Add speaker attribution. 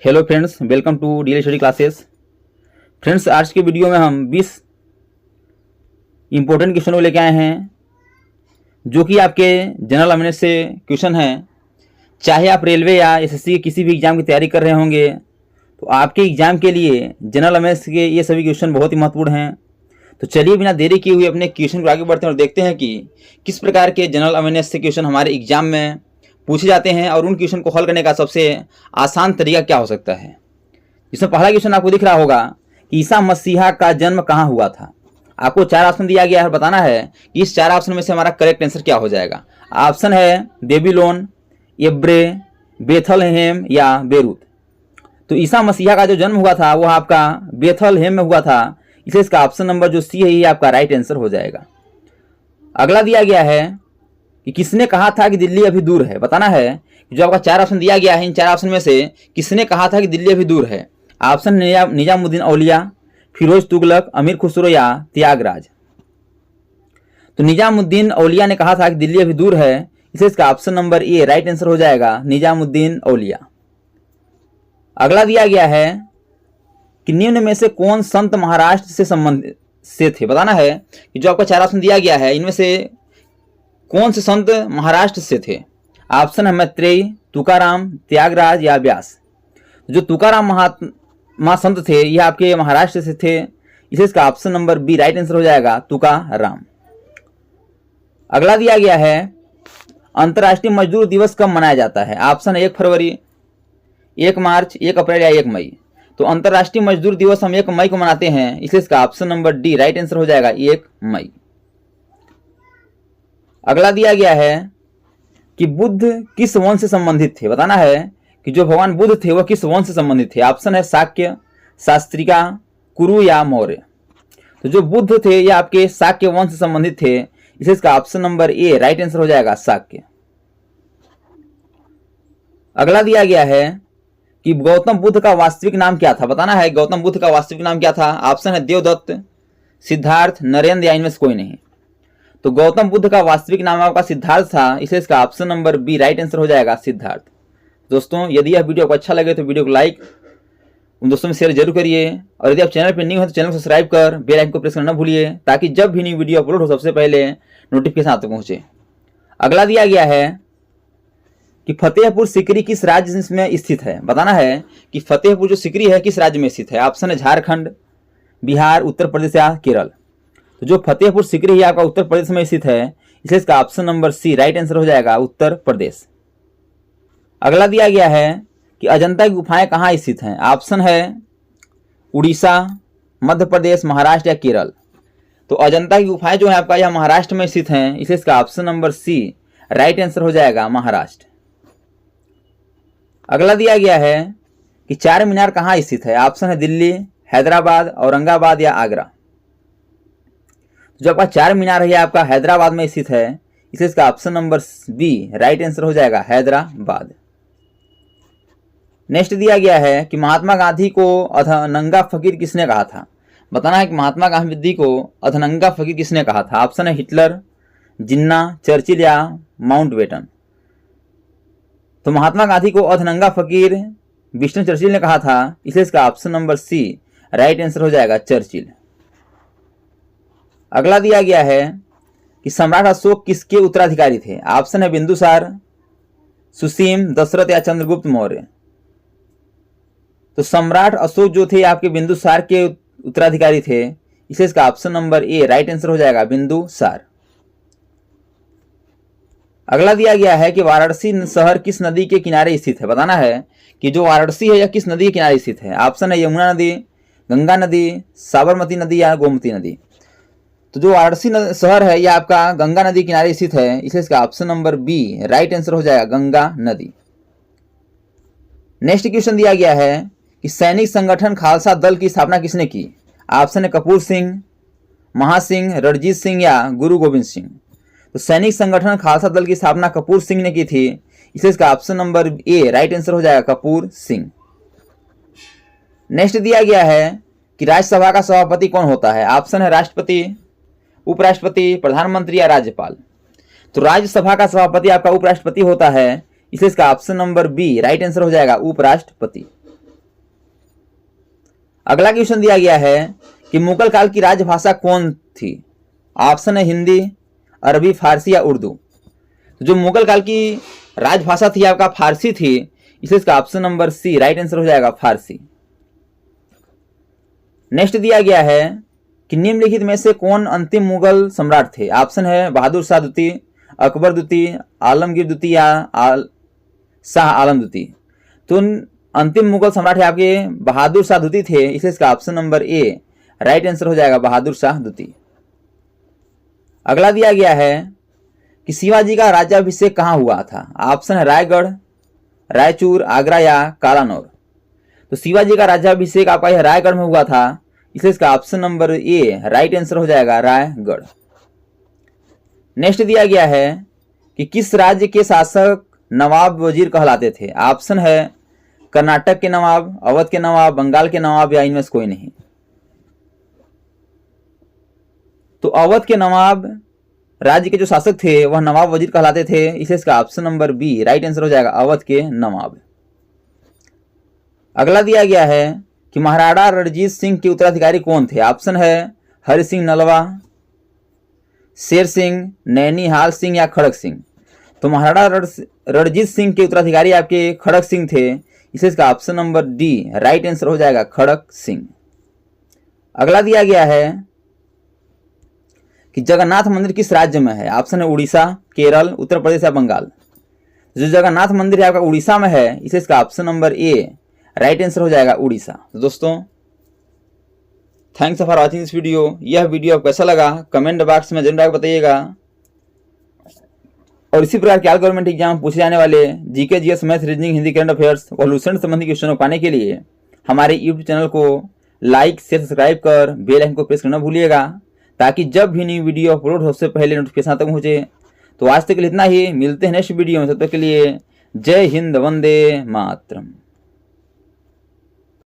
Speaker 1: Hello friends, welcome to daily study classes. Friends, आज के video में हम 20 इंपॉर्टेंट क्वेश्चन को लेके आए हैं जो कि आपके जनरल अवेयरनेस से क्वेश्चन हैं। चाहे आप रेलवे या एसएससी के किसी भी एग्जाम की तैयारी कर रहे होंगे तो आपके एग्जाम के लिए जनरल अवेयरनेस के ये सभी क्वेश्चन बहुत ही महत्वपूर्ण हैं। तो चलिए बिना देरी किए हुए अपने क्वेश्चन को आगे बढ़ते हैं और देखते हैं कि किस प्रकार के जनरल अवेयरनेस से क्वेश्चन हमारे एग्जाम में पूछे जाते हैं और उन क्वेश्चन को हल करने का सबसे आसान तरीका क्या हो सकता है। इसमें पहला क्वेश्चन आपको दिख रहा होगा कि ईसा मसीहा का जन्म कहाँ हुआ था। आपको 4 ऑप्शन दिया गया है और बताना है कि इस 4 ऑप्शन में से हमारा करेक्ट आंसर क्या हो जाएगा। ऑप्शन है बेबीलोन, एब्रे, बेथलहेम या बेरूत। तो ईसा मसीहा का जो जन्म हुआ था वो आपका बेथलहेम में हुआ था, इसलिए इसका ऑप्शन नंबर जो सी है ये आपका राइट आंसर हो जाएगा। अगला दिया गया है कि किसने कहा था कि दिल्ली अभी दूर है। बताना है कि जो आपका 4 ऑप्शन दिया गया है इन 4 ऑप्शन में से किसने कहा था कि दिल्ली अभी दूर है। ऑप्शन निजामुद्दीन औलिया, फिरोज तुगलक, अमीर खुसरो या त्यागराज। तो निजामुद्दीन औलिया ने कहा था कि दिल्ली अभी दूर है, इसलिए इसका option number A right answer हो जाएगा, निजामुद्दीन औलिया। अगला दिया गया है कि निम्न में से कौन संत महाराष्ट्र से संबंधित से थे। बताना है कि जो आपका 4 ऑप्शन दिया गया है इनमें से कौन से संत महाराष्ट्र से थे। ऑप्शन है मैत्रेय, तुकाराम, त्यागराज या व्यास। जो तुकाराम महात्मा संत थे ये आपके महाराष्ट्र से थे, इसलिए इसका option number B right answer हो जाएगा, तुकाराम। अगला दिया गया है अंतर्राष्ट्रीय मजदूर दिवस कब मनाया जाता है। ऑप्शन है 1 फरवरी, 1 मार्च, 1 अप्रैल या 1 मई। तो अंतर्राष्ट्रीय मजदूर दिवस हम 1 मई को मनाते हैं, इसलिए इसका option number D right answer हो जाएगा, 1 मई। अगला दिया गया है कि बुद्ध किस वंश से संबंधित थे। बताना है कि जो भगवान बुद्ध थे वह किस वंश से संबंधित थे। ऑप्शन है शाक्य, शास्त्रिका, कुरु या मौर्य। तो जो बुद्ध थे ये आपके शाक्य वंश से संबंधित थे, इसलिए इसका option number A right answer हो जाएगा, शाक्य। अगला दिया गया है कि गौतम बुद्ध का वास्तविक नाम क्या था। बताना है गौतम बुद्ध का वास्तविक नाम क्या था। ऑप्शन है देवदत्त, सिद्धार्थ, नरेंद्र या इनमें से कोई नहीं। तो गौतम बुद्ध का वास्तविक नाम आपका सिद्धार्थ था, इसलिए इसका option number B right answer हो जाएगा, सिद्धार्थ। दोस्तों, यदि यह वीडियो आपको अच्छा लगे तो वीडियो को लाइक उन दोस्तों में शेयर जरूर करिए और यदि आप चैनल पर न्यू हैं तो चैनल को सब्सक्राइब कर बेल आइकन को प्रेस करना न भूलिए ताकि जब भी नई वीडियो अपलोड हो सबसे पहले नोटिफिकेशन आप तक पहुंचे। अगला दिया गया है कि फतेहपुर सीकरी किस राज्य में स्थित है। बताना है कि फतेहपुर जो सीकरी है किस राज्य में स्थित है। ऑप्शन है झारखंड, बिहार, उत्तर प्रदेश या केरल। तो जो फतेहपुर सीकरी है आपका उत्तर प्रदेश में स्थित है, इसलिए इसका option number C right answer हो जाएगा, उत्तर प्रदेश। अगला दिया गया है कि अजंता की गुफाएं कहाँ स्थित हैं। ऑप्शन है उड़ीसा, मध्य प्रदेश, महाराष्ट्र या केरल। तो अजंता की गुफाएं जो है आपका यह महाराष्ट्र में स्थित हैं, इसलिए इसका option number C right answer हो जाएगा, महाराष्ट्र। अगला दिया गया है कि 4 मीनार कहाँ स्थित है। ऑप्शन है दिल्ली, हैदराबाद, औरंगाबाद या आगरा। जो आपका 4 मीनार है आपका हैदराबाद में स्थित है, इसलिए इसका option number B right answer हो जाएगा, हैदराबाद। नेक्स्ट दिया गया है कि महात्मा गांधी को अधनंगा फकीर किसने कहा था। बताना है कि महात्मा गांधी को अधनंगा फकीर किसने कहा था। ऑप्शन है हिटलर, जिन्ना, चर्चिल या माउंटबेटन। तो महात्मा गांधी को अधनंगा फकीर विंस्टन चर्चिल ने कहा था, इसलिए इसका option number C right answer हो जाएगा, चर्चिल। अगला दिया गया है कि सम्राट अशोक किसके उत्तराधिकारी थे। ऑप्शन है बिंदुसार, सुसीम, दशरथ या चंद्रगुप्त मौर्य। तो सम्राट अशोक जो थे आपके बिंदुसार के उत्तराधिकारी थे, इसलिए इसका option number A right answer हो जाएगा, बिंदुसार। अगला दिया गया है कि वाराणसी शहर किस नदी के किनारे स्थित है। बताना है कि जो वाराणसी है यह किस नदी के किनारे स्थित है। ऑप्शन है यमुना नदी, गंगा नदी, साबरमती नदी या गोमती नदी। तो जो वाराणसी शहर है यह आपका गंगा नदी किनारे स्थित है, इसलिए इसका option number B right answer हो जाएगा, गंगा नदी। नेक्स्ट क्वेश्चन दिया गया है कि सैनिक संगठन खालसा दल की स्थापना किसने की। ऑप्शन है कपूर सिंह, महासिंह, रणजीत सिंह या गुरु गोविंद सिंह। तो सैनिक संगठन खालसा दल की स्थापना कपूर सिंह ने की थी, इसलिए इसका option number A right answer हो जाएगा, कपूर सिंह। नेक्स्ट दिया गया है कि राज्यसभा का सभापति कौन होता है। ऑप्शन है राष्ट्रपति, उपराष्ट्रपति, प्रधानमंत्री या राज्यपाल। तो राज्यसभा का सभापति आपका उपराष्ट्रपति होता है, इसलिए इसका option number B right answer हो जाएगा, उपराष्ट्रपति। अगला क्वेश्चन दिया गया है कि मुगल काल की राजभाषा कौन थी? ऑप्शन है हिंदी, अरबी, फारसी या उर्दू। तो जो मुगल काल की राजभाषा थी आपका फारसी थी, इसलिए इसका option number C right answer हो जाएगा फारसी। नेक्स्ट दिया गया है कि निम्नलिखित में से कौन अंतिम मुगल सम्राट थे? ऑप्शन है बहादुर शाह द्वितीय, अकबर द्वितीय, आलमगीर द्वितीय या शाह आलम द्वितीय। तो अंतिम मुगल सम्राट है आपके बहादुर शाह द्वितीय थे, इसलिए इसका option number A right answer हो जाएगा बहादुर शाह द्वितीय। अगला दिया गया है कि शिवाजी का राज्याभिषेक कहाँ हुआ था? ऑप्शन है रायगढ़, रायचूर, आगरा या कालानौर। तो शिवाजी का राज्याभिषेक आपका यह रायगढ़ में हुआ था, इसलिए इसका option number A right answer हो जाएगा रायगढ़। नेक्स्ट दिया गया है कि किस राज्य के शासक नवाब वजीर कहलाते थे? ऑप्शन है कर्नाटक के नवाब, अवध के नवाब, बंगाल के नवाब या इनमें से कोई नहीं। तो अवध के नवाब राज्य के जो शासक थे वह नवाब वजीर कहलाते थे, इसलिए इसका option number B right answer हो जाएगा अवध के नवाब। अगला दिया गया है कि महाराणा रणजीत सिंह के उत्तराधिकारी कौन थे? ऑप्शन है हरि सिंह नलवा, शेर सिंह, नैनीहाल सिंह या खड़क सिंह। तो महाराणा रणजीत सिंह के उत्तराधिकारी आपके खड़क सिंह थे, इसलिए इसका option number D right answer हो जाएगा खड़क सिंह। अगला दिया गया है कि जगन्नाथ मंदिर किस राज्य में है? ऑप्शन है उड़ीसा, केरल, उत्तर प्रदेश या बंगाल। जो जगन्नाथ मंदिर है आपका उड़ीसा में है, इसलिए इसका option number A right answer हो जाएगा उड़ीसा। तो दोस्तों thanks for watching this video. यह वीडियो आपको कैसा लगा कमेंट बॉक्स में जरूर बताइएगा। और इसी प्रकार के ऑल गवर्नमेंट एग्जाम पूछे जाने वाले GK, GS, math, reasoning, Hindi, current affairs और लूसेंट संबंधी क्वेश्चनों पाने के लिए हमारे यूट्यूब चैनल को लाइक, शेयर, सब्सक्राइब कर बेल आइकन को प्रेस करना भूलिएगा, ताकि जब भी नई वीडियो अपलोड हो उससे पहले नोटिफिकेशन तक पहुंचे। तो आज तक के लिए इतना ही, मिलते हैं नेक्स्ट वीडियो में, तब तक के लिए जय हिंद, वंदे मातरम।